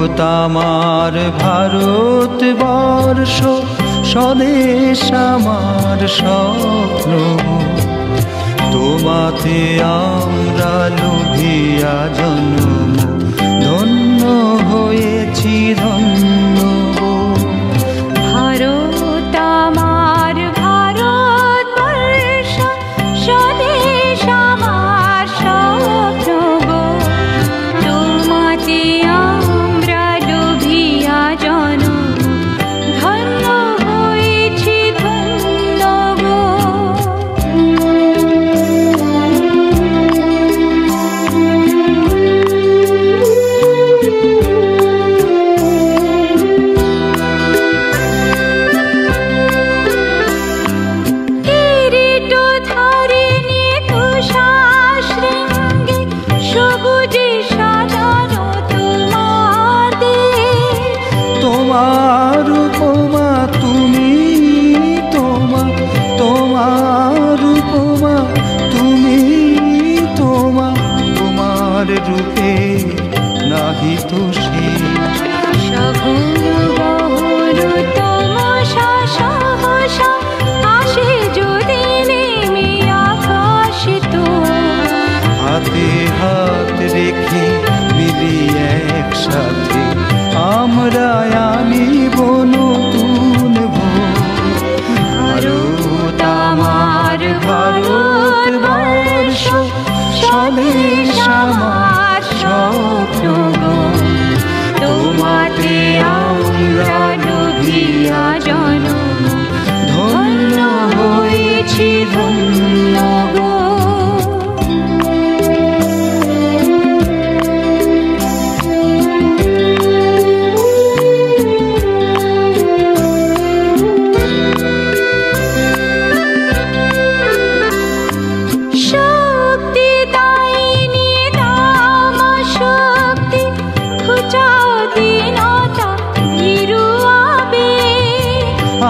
আমার ভারতবর্ষ স্বদেশ আমার স্বপ্ন, তোমাতে আমরা লোভিয়া জন্ম, ধন্য হয়েছি ধন্য গো। ভারত আমার ভারতবর্ষ স্বদেশ আমার স্বপ্ন গো, তোমাতে আমরা লোভিয়া জন্ম, ধন্য হয়েছি ধন্য গো। তোমার উপমা তুমি, তোমার উপমা তুমি, তোমার রূপে নাহি তো শেষ। সগুণ বহুল তমসা সহসা আসে যদি নেমে আকাশ তো, হাতে হাত রেখে মিলি একসাথে আমরা আনিব নতুন ভোর। ভারত আমার ভারতবর্ষ স্বদেশ আমার স্বপ্ন গো, তোমাতে আমরা লোভিয়া জন্ম, ধন্য হয়েছি ধন্য গো।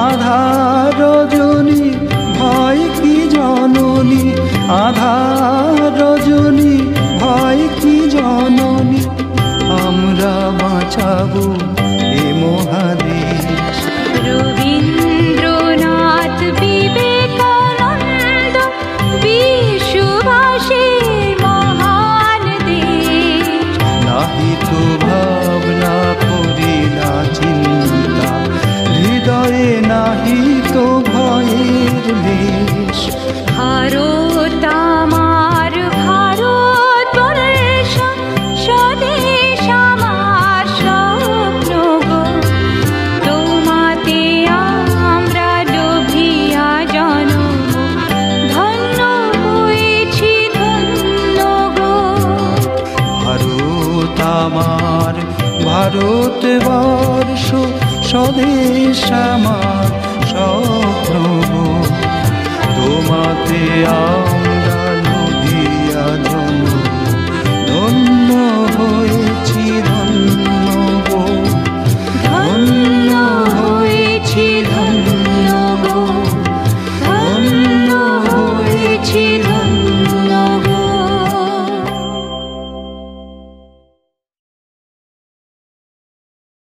আধার রজনী ভয় কি জননী, আধার রজনী ভয় কি জননী, আমরা বাঁচাবো এ মহাদেশ। রবীন্দ্রনাথ বিবেকানন্দ বিশ্ববাসীর মহান দেশ, নাহি তো ভাবনা করি না চিন্তা, হৃদয়ে নাহি তো ভয়ের লেশ। ভারত আমার ভারতবর্ষ স্বদেশ আমার স্বপ্ন গো, তোমাতে আমরা লোভিয়া জন্ম, ধন্য হয়েছি ধন্য গো। ভারত আমার ভারতবর্ষ স্বদেশ আমার স্বপ্ন, তোমাতে